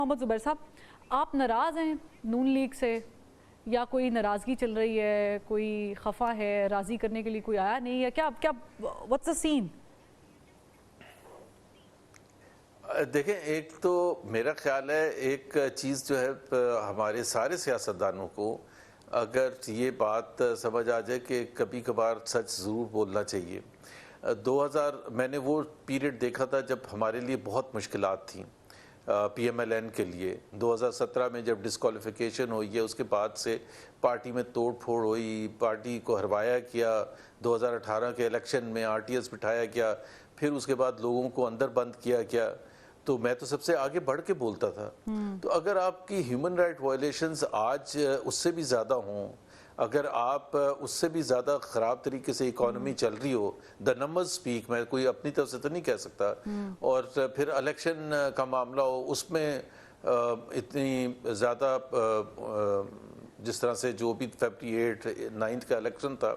محمد زبیر صاحب، آپ ناراض ہیں نون لیگ سے یا کوئی ناراضگی چل رہی ہے، کوئی خفا ہے، راضی کرنے کے لیے کوئی آیا نہیں، یا کیا what's the scene؟ دیکھیں، ایک تو میرا خیال ہے ایک چیز جو ہے ہمارے سارے سیاستدانوں کو اگر یہ بات سمجھ آ جائے کہ کبھی کبھار سچ ضرور بولنا چاہیے۔ میں نے وہ پیریڈ دیکھا تھا جب ہمارے لیے بہت مشکلات تھیں پی ایم ایل این کے لیے۔ 2017 میں جب ڈسکوالیفیکیشن ہوئی ہے، اس کے بعد سے پارٹی میں توڑ پھوڑ ہوئی، پارٹی کو ہروایا کیا، 2018 کے الیکشن میں آر ٹی ایس بٹھایا گیا، پھر اس کے بعد لوگوں کو اندر بند کیا گیا، تو میں تو سب سے آگے بڑھ کے بولتا تھا۔ تو اگر آپ کی ہیومن رائٹ وائلیشنز آج اس سے بھی زیادہ ہوں، اگر آپ اس سے بھی زیادہ خراب طریقے سے اکانومی چل رہی ہو، دا نمبرز سپیک، میں کوئی اپنی طرف سے تو نہیں کہہ سکتا، اور پھر الیکشن کا معاملہ ہو، اس میں اتنی زیادہ جس طرح سے جو بھی 9 کا الیکشن تھا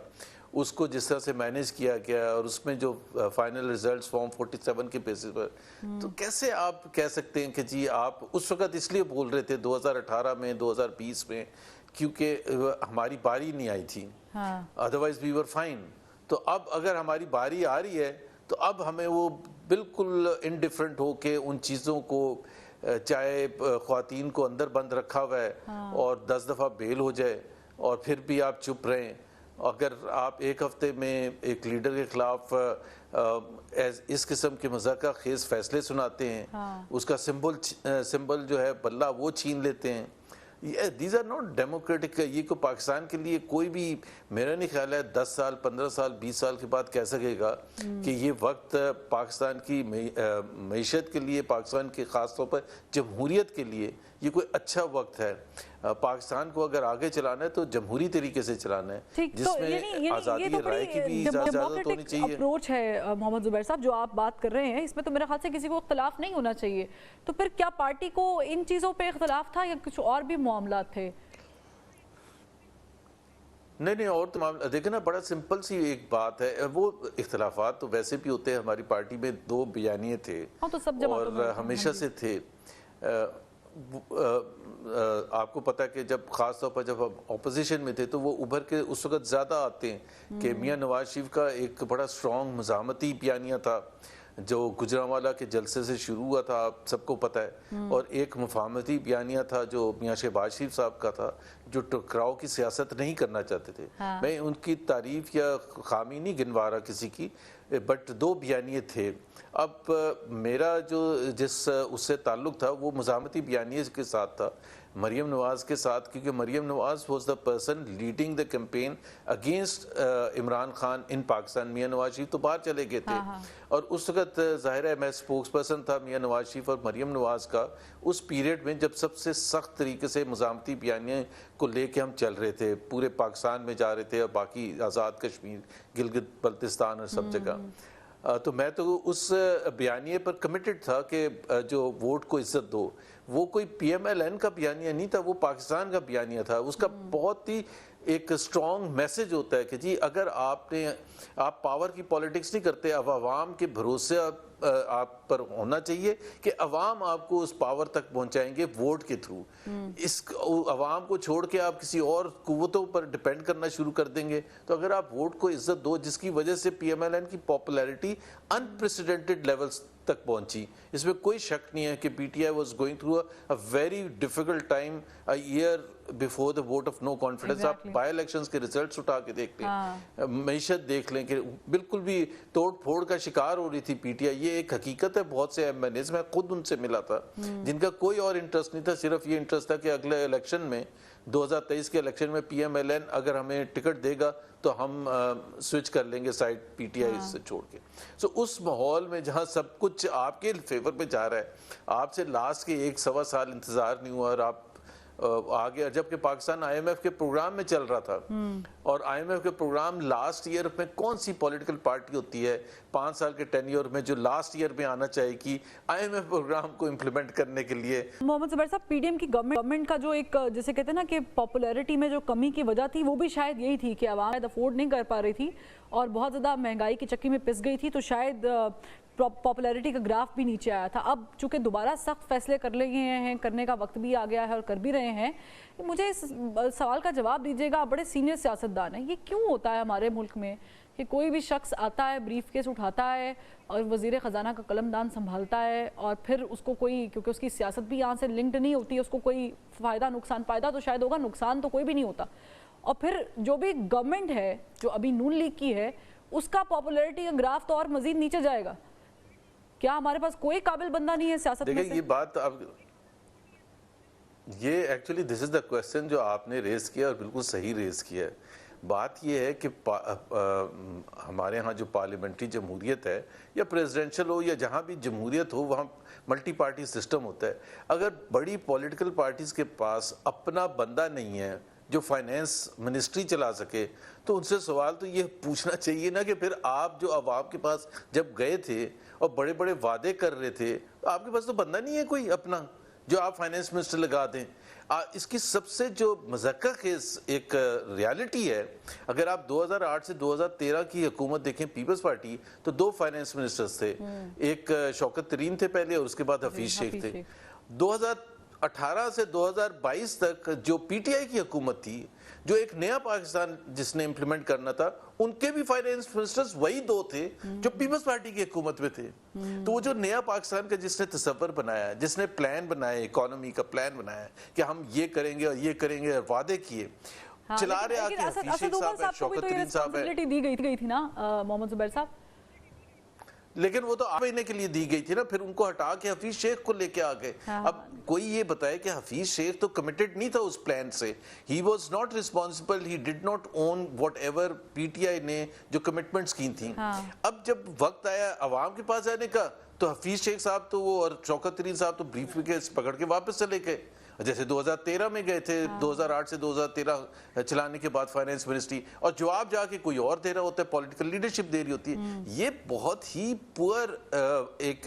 اس کو جس طرح سے مینیج کیا گیا، اور اس میں جو فائنل ریزلٹس فارم 47 کے بیسس پر، تو کیسے آپ کہہ سکتے ہیں کہ جی آپ اس وقت اس لیے بول رہے تھے 2018 میں 2020 میں کیونکہ ہماری باری نہیں آئی تھی، ادروائز وی ور فائن۔ تو اب اگر ہماری باری آ رہی ہے تو اب ہمیں وہ بالکل انڈیفرنٹ ہو کے ان چیزوں کو، چاہے خواتین کو اندر بند رکھا ہوا ہے اور 10 دفعہ بیل ہو جائے اور پھر بھی آپ چپ رہیں، اگر آپ ایک ہفتے میں ایک لیڈر کے خلاف اس قسم کے مضحکہ خیز فیصلے سناتے ہیں، اس کا سمبل جو ہے بلہ وہ چھین لیتے ہیں، دیز آر ناٹ ڈیموکریٹک۔ یہ کو پاکستان کے لیے کوئی بھی میرا نہیں خیال ہے 10 سال 15 سال 20 سال کے بعد کہہ سکے گا کہ یہ وقت پاکستان کی معیشت کے لیے، پاکستان کے خاص طور پر جمہوریت کے لیے یہ کوئی اچھا وقت ہے۔ پاکستان کو اگر آگے چلانا ہے تو جمہوری طریقے سے چلانا ہے، جس میں آزادی رائے کی بھی اجازت ہونی چاہیے۔ اپروچ ہے محمد زبیر صاحب جو آپ بات کر رہے ہیں، اس میں تو میرے خیال سے کسی کو اختلاف نہیں ہونا چاہیے۔ تو پھر کیا پارٹی کو ان چیزوں پہ اختلاف تھا یا کچھ اور بھی معاملات تھے؟ نہیں اور تو معاملہ دیکھیں نا، بڑا سمپل سی ایک بات ہے، وہ اختلافات تو ویسے بھی ہوتے ہیں، ہماری پارٹی میں 2 بیانیے تھے اور ہمیشہ سے تھے۔ آپ کو پتا ہے کہ جب خاص طور پر جب ہم اپوزیشن میں تھے تو وہ ابھر کے اس وقت زیادہ آتے ہیں کہ میاں نواز شریف کا ایک بڑا سٹرونگ مزاحمتی بیانیہ تھا جو گجرانوالہ کے جلسے سے شروع ہوا تھا، آپ سب کو پتہ ہے، اور ایک مفاہمتی بیانیہ تھا جو میاں شہباز شریف صاحب کا تھا، جو ٹکراؤ کی سیاست نہیں کرنا چاہتے تھے۔ میں ان کی تعریف یا خامی نہیں گنوا رہا کسی کی، بٹ 2 بیانیے تھے۔ اب میرا جو اس سے تعلق تھا وہ مزاحمتی بیانیے کے ساتھ تھا، مریم نواز کے ساتھ، کیونکہ Maryam Nawaz was the person leading the campaign against Imran Khan in Pakistan. Mian Nawaz شریف تو باہر چلے گئے تھے اور اس وقت ظاہر ہے میں سپوکس پرسن تھا میاں نواز شریف اور مریم نواز کا، اس پیریڈ میں جب سب سے سخت طریقے سے مزاحمتی بیانیے کو لے کے ہم چل رہے تھے، پورے پاکستان میں جا رہے تھے اور باقی آزاد کشمیر، گلگت بلتستان اور سب جگہ۔ تو میں تو اس بیانیے پر کمیٹڈ تھا کہ جو ووٹ کو عزت دو، وہ کوئی پی ایم ایل این کا بیانیہ نہیں تھا، وہ پاکستان کا بیانیہ تھا۔ اس کا بہت ہی ایک سٹرونگ میسج ہوتا ہے کہ جی اگر آپ پاور کی پالیٹکس نہیں کرتے، اب عوام کے بھروسے آپ پر ہونا چاہیے کہ عوام آپ کو اس پاور تک پہنچائیں گے ووٹ کے تھرو۔ اس عوام کو چھوڑ کے آپ کسی اور قوتوں پر ڈیپینڈ کرنا شروع کر دیں گے، تو اگر آپ ووٹ کو عزت دو، جس کی وجہ سے پی ایم ایل این کی پاپولیرٹی انپریسیڈنٹڈ لیولز تک پہنچی، اس میں کوئی شک نہیں ہے کہ P T I was going through a very difficult time, a year before the vote of no confidence. آپ بائی الیکشنز کے ریزلٹس اٹھا کے دیکھ لیں، معیشت دیکھ لیں کہ بالکل بھی توڑ پھوڑ کا شکار ہو رہی تھی پی ٹی آئی۔ یہ ایک حقیقت ہے، بہت سے ایم این ایز میں خود ان سے ملا تھا جن کا کوئی اور انٹرسٹ نہیں تھا، صرف یہ انٹرسٹ تھا کہ اگلے الیکشن میں 2023 کے الیکشن میں پی ایم ایل این اگر ہمیں ٹکٹ دے گا تو ہم سوئچ کر لیں گے سائڈ پی ٹی آئی سے چھوڑ کے۔ سو اس ماحول میں جہاں سب کچھ آپ کے فیور پہ جا رہا ہے، آپ سے لاسٹ کے 1-1.25 سال انتظار نہیں ہوا اور آپ آگے، جبکہ پاکستان آئی ایم ایف کے پروگرام میں چل رہا تھا، اور آئی ایم ایف کے پروگرام لاسٹ ایئر میں کون سی پولیٹیکل پارٹی ہوتی ہے 5 سال کے ٹینیور میں جو لاسٹ ایئر میں آنا چاہے کہ آئی ایم ایف پروگرام کو امپلیمنٹ کرنے کے لیے؟ محمد زبیر صاحب، پی ڈی ایم کی گورنمنٹ کا جو ایک جسے کہتے ہیں نا کہ پاپولیرٹی میں جو کمی کی وجہ تھی، وہ بھی شاید یہی تھی کہ عوام افورڈ نہیں کر پا رہی تھی اور بہت زیادہ مہنگائی کی چکی میں پس گئی تھی، تو شاید پاپولیرٹی کا گراف بھی نیچے آیا تھا. اب چونکہ دوبارہ سخت فیصلے کر لے گئے ہیں, کرنے کا وقت بھی آ گیا ہے اور کر بھی رہے ہیں, مجھے اس سوال کا جواب دیجیے گا, آپ بڑے سینئر سیاستدان ہیں, یہ کیوں ہوتا ہے ہمارے ملک میں کہ کوئی بھی شخص آتا ہے, بریف کیس اٹھاتا ہے اور وزیر خزانہ کا قلم دان سنبھالتا ہے, اور پھر اس کو کوئی, کیونکہ اس کی سیاست بھی یہاں سے لنکڈ نہیں ہوتی ہے, اس کو کوئی فائدہ نقصان, فائدہ تو شاید ہوگا, نقصان تو کوئی بھی نہیں ہوتا, اور پھر جو بھی گورنمنٹ ہے جو ابھی نون لیگ کی ہے اس کا پاپولیرٹی کا گراف تو اور مزید نیچے جائے گا. کیا ہمارے پاس کوئی قابل بندہ نہیں ہے سیاست میں سے؟ دیکھیں یہ بات اب یہ actually this is the question جو آپ نے ریز کیا اور بالکل صحیح ریز کیا ہے. بات یہ ہے کہ ہمارے ہاں جو پارلیمنٹری جمہوریت ہے یا پریزیڈنشل ہو یا جہاں بھی جمہوریت ہو وہاں ملٹی پارٹی سسٹم ہوتا ہے. اگر بڑی پولیٹیکل پارٹیز کے پاس اپنا بندہ نہیں ہے جو فائنینس منسٹری چلا سکے تو ان سے سوال تو یہ پوچھنا چاہیے نا کہ پھر آپ جو عوام کے پاس جب گئے تھے اور بڑے بڑے وعدے کر رہے تھے تو آپ کے پاس تو بندہ نہیں ہے کوئی اپنا جو آپ فائنینس منسٹر لگا دیں. اس کی سب سے جو مذکر خیز ایک ریالٹی ہے, اگر آپ 2008 سے 2013 کی حکومت دیکھیں پیپلز پارٹی تو 2 فائنینس منسٹرز تھے, ایک شوکت ترین تھے پہلے اور اس کے بعد حفیظ شیخ تھے. 2018 سے 2022 تک جو پی ٹی آئی کی حکومت تھی, جو ایک نیا پاکستان جس نے امپلیمنٹ کرنا تھا, ان کے بھی فائنینس منسٹرز وہی 2 تھے جو پیپلز پارٹی کی حکومت میں تھے. تو وہ جو نیا پاکستان کا جس نے تصور بنایا, جس نے پلان بنایا, اکانومی کا پلان بنایا کہ ہم یہ کریں گے اور یہ کریں گے, اور وعدے کیے, چلا رہے آکے حفیظ شیخ صاحب ہے, شوکت ترین صاحب ہے. دی گئی تھی نا محمد زبیر صاحب, لیکن وہ تو آپ مہینے کے لیے دی گئی تھی نا, پھر ان کو ہٹا کے حفیظ شیخ کو لے کے آ گئے. اب کوئی یہ بتائے کہ حفیظ شیخ تو کمیٹڈ نہیں تھا اس پلان سے, he was not responsible, he did not own what ever P T آئی نے جو کمٹمنٹس کی تھیں. اب جب وقت آیا عوام کے پاس جانے کا تو حفیظ شیخ صاحب تو وہ اور شوکت ترین صاحب تو بریف کیس پکڑ کے واپس چلے گئے, جیسے 2013 میں گئے تھے, 2008 سے 2013 چلانے کے بعد فائنینس منسٹری, اور جواب جا کے کوئی اور دے رہا ہوتا ہے, پولیٹیکل لیڈرشپ دے رہی ہوتی ہے. یہ بہت ہی پور ایک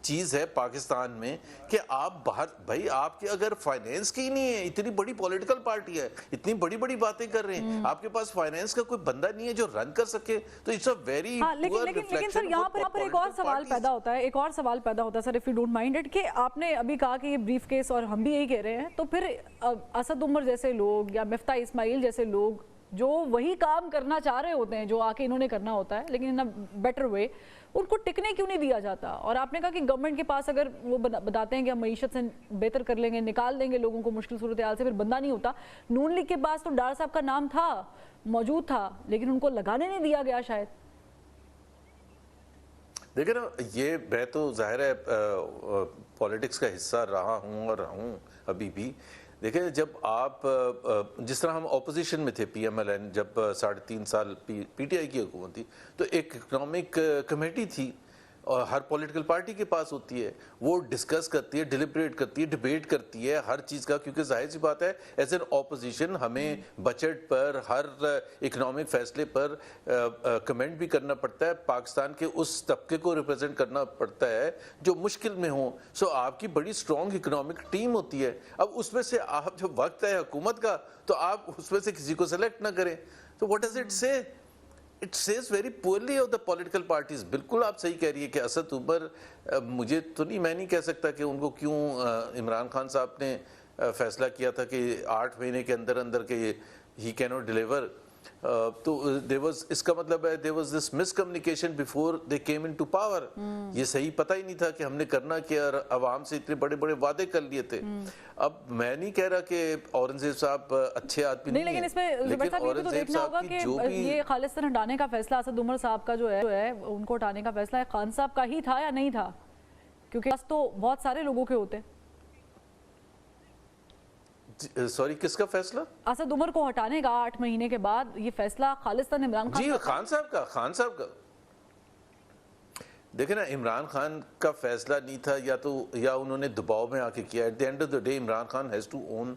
چیز ہے پاکستان میں کہ آپ باہر, بھائی آپ کے اگر فائنینس کی نہیں ہے, اتنی بڑی پولیٹیکل پارٹی ہے, اتنی بڑی بڑی باتیں کر رہے ہیں, آپ کے پاس فائنینس کا کوئی بندہ نہیں ہے جو رن کر سکے, تو it's a very poor reflection. لیکن سر یہاں پر ایک اور سوال پیدا ہوتا ہے, ایک اور سوال پیدا ہوتا ہے سر, اف یو ڈونٹ مائنڈ, کہ آپ نے ابھی کہا کہ یہ بریف کیس, اور ہم بھی یہی کہہ رہے ہیں, تو پھر اسد عمر جیسے لوگ یا مفتاح اسماعیل جیسے لوگ جو وہی کام کرنا چاہ رہے ہوتے ہیں جو آ کے انہوں نے کرنا ہوتا ہے لیکن ان بیٹر وے, ان کو ٹکنے کیوں نہیں دیا جاتا؟ اور آپ نے کہا کہ گورنمنٹ کے پاس اگر وہ بتاتے ہیں کہ ہم معیشت سے بہتر کر لیں گے, نکال دیں گے لوگوں کو مشکل صورتحال سے, پھر بندہ نہیں ہوتا. نون لیگ کے پاس تو ڈار صاحب کا نام تھا, موجود تھا, لیکن ان کو لگانے نہیں دیا گیا شاید. دیکھیں نا, یہ میں تو ظاہر ہے پولیٹکس کا حصہ رہا ہوں اور ہوں ابھی بھی. دیکھیں جب آپ جس طرح ہم اپوزیشن میں تھے, پی ایم ایل این, جب 3.5 سال پی ٹی آئی کی حکومت تھی, تو ایک اکنامک کمیٹی تھی اور ہر پولیٹیکل پارٹی کے پاس ہوتی ہے, وہ ڈسکس کرتی ہے, ڈیلیبریٹ کرتی ہے, ڈیبیٹ کرتی ہے ہر چیز کا, کیونکہ ظاہر سی بات ہے ایز این اپوزیشن ہمیں بجٹ پر, ہر اکنامک فیصلے پر کمنٹ بھی کرنا پڑتا ہے, پاکستان کے اس طبقے کو ریپرزینٹ کرنا پڑتا ہے جو مشکل میں ہوں. سو آپ کی بڑی اسٹرانگ اکنامک ٹیم ہوتی ہے. اب اس میں سے آپ جب وقت ہے حکومت کا تو آپ اس میں سے کسی کو سلیکٹ نہ کریں, تو واٹ ڈز اٹ سے؟ It says very poorly of the political parties. بالکل آپ صحیح کہہ رہی ہے کہ اسد عمر, مجھے تو نہیں, میں نہیں کہہ سکتا کہ ان کو کیوں عمران خان صاحب نے فیصلہ کیا تھا کہ 8 مہینے کے اندر اندر کہ he cannot deliver. تو there was, اس کا مطلب ہے there was this miscommunication before they came into power. یہ صحیح پتہ ہی نہیں تھا کہ ہم نے کرنا کیا, اور عوام سے اتنے بڑے بڑے وعدے کر لیے تھے. اب میں نہیں کہہ رہا کہ اورنگزیب صاحب اچھے آدمی نہیں ہیں, لیکن اس میں زبیر صاحب یہ تو دیکھنا ہوگا کہ یہ خالصتاً ہٹانے کا فیصلہ اسد عمر صاحب کا جو ہے ان کو ہٹانے کا فیصلہ خان صاحب کا ہی تھا یا نہیں تھا؟ کیونکہ پاس تو بہت سارے لوگوں کے ہوتے. سوری, کس کا فیصلہ؟ اسد عمر کو ہٹانے کا 8 مہینے کے بعد یہ فیصلہ خالصتاً عمران خان, جی خان صاحب کا. دیکھیں نا, عمران خان کا فیصلہ نہیں تھا, یا انہوں نے دباؤ میں آ کے کیا. At the end of the day Imran Khan has to own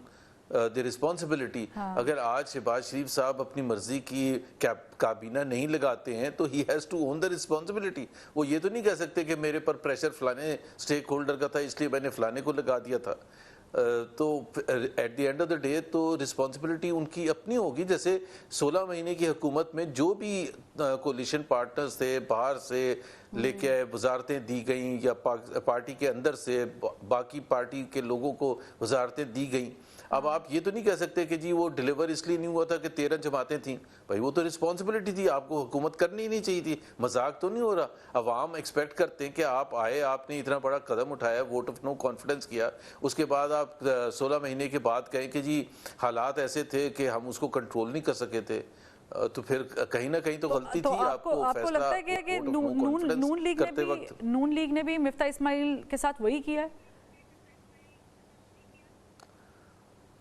the responsibility. اگر آج شہباز شریف صاحب اپنی مرضی کی کابینہ نہیں لگاتے ہیں تو he has to own the responsibility. وہ یہ تو نہیں کہہ سکتے کہ میرے پر پریشر فلانے سٹیک ہولڈر کا تھا اس لیے میں نے فلانے کو لگا دیا تھا. تو at the end of the day تو رسپانسبلٹی ان کی اپنی ہوگی. جیسے 16 مہینے کی حکومت میں جو بھی کولیشن پارٹنرز تھے باہر سے, لے کے آئے, وزارتیں دی گئیں, یا پارٹی کے اندر سے باقی پارٹی کے لوگوں کو وزارتیں دی گئیں. اب آپ یہ تو نہیں کہہ سکتے کہ جی وہ ڈیلیور اس لیے نہیں ہوا تھا کہ 13 جماعتیں تھیں. بھائی وہ تو رسپانسبلٹی تھی, آپ کو حکومت کرنی ہی نہیں چاہیے تھی. مذاق تو نہیں ہو رہا. عوام ایکسپیکٹ کرتے ہیں کہ آپ آئے, آپ نے اتنا بڑا قدم اٹھایا, ووٹ آف نو کانفیڈنس کیا, اس کے بعد آپ 16 مہینے کے بعد کہیں کہ جی حالات ایسے تھے کہ ہم اس کو کنٹرول نہیں کر سکے تھے, تو پھر کہیں نہ کہیں تو غلطی تھی. آپ کو لگتا ہے کہ نون لیگ نے بھی مفتاح اسماعیل کے ساتھ وہی کیا ہے؟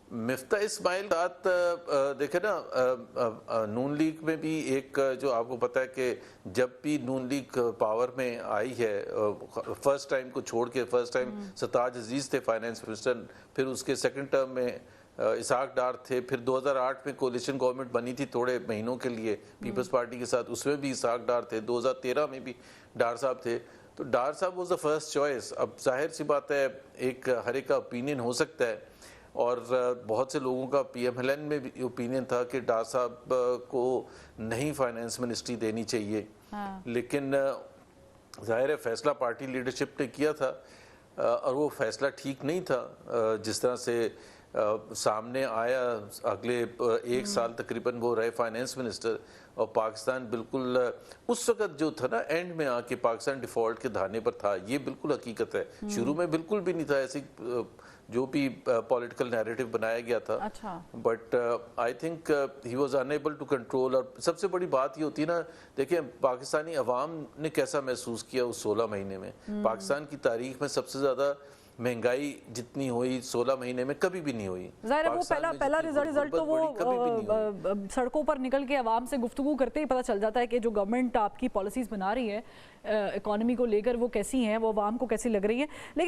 مفتاح اسماعیل ساتھ دیکھیں نا, نون لیگ میں بھی ایک جو آپ کو پتا ہے کہ جب بھی نون لیگ پاور میں آئی ہے, فرسٹ ٹائم کو چھوڑ کے, فرسٹ ٹائم سرتاج عزیز تھے فائنانس منسٹر, پھر اس کے سیکنڈ ٹرم میں اسحاق ڈار تھے, پھر 2008 میں کولیشن گورنمنٹ بنی تھی تھوڑے مہینوں کے لیے پیپلز پارٹی کے ساتھ, اس میں بھی اسحاق ڈار تھے, 2013 میں بھی ڈار صاحب تھے. تو ڈار صاحب واز دا فرسٹ چوائس. اب ظاہر سی بات ہے, ایک ہر ایک کا اوپینین ہو سکتا ہے, اور بہت سے لوگوں کا پی ایم ایل این میں بھی اوپینین تھا کہ ڈار صاحب کو نہیں فائنانس منسٹری دینی چاہیے, لیکن ظاہر ہے فیصلہ پارٹی لیڈرشپ نے کیا تھا, اور وہ فیصلہ ٹھیک نہیں تھا. جس طرح سے سامنے آیا, اگلے 1 سال تقریباً وہ رہے فائنانس منسٹر, اور پاکستان بالکل اس وقت جو تھا نا اینڈ میں آ کے پاکستان ڈیفالٹ کے دھانے پر تھا. یہ بالکل حقیقت ہے, شروع میں بالکل بھی نہیں تھا ایسی جو بھی پولیٹیکل نیریٹو بنایا گیا تھا, but I think he was unable to control. اور سب سے بڑی بات یہ ہوتی ہے نا, دیکھیں پاکستانی عوام نے کیسا محسوس کیا اس 16 مہینے میں. پاکستان کی تاریخ میں سب سے زیادہ مہنگائی جتنی ہوئی 16 مہینے میں کبھی بھی نہیں ہوئی. ظاہر ہے وہ پہلا رزلٹ تو وہ سڑکوں پر نکل کے عوام سے گفتگو کرتے ہی پتہ چل جاتا ہے کہ جو گورنمنٹ آپ کی پالیسیز بنا رہی ہے اکانومی کو لے کر وہ کیسی ہیں, وہ عوام کو کیسی لگ رہی ہے. لیکن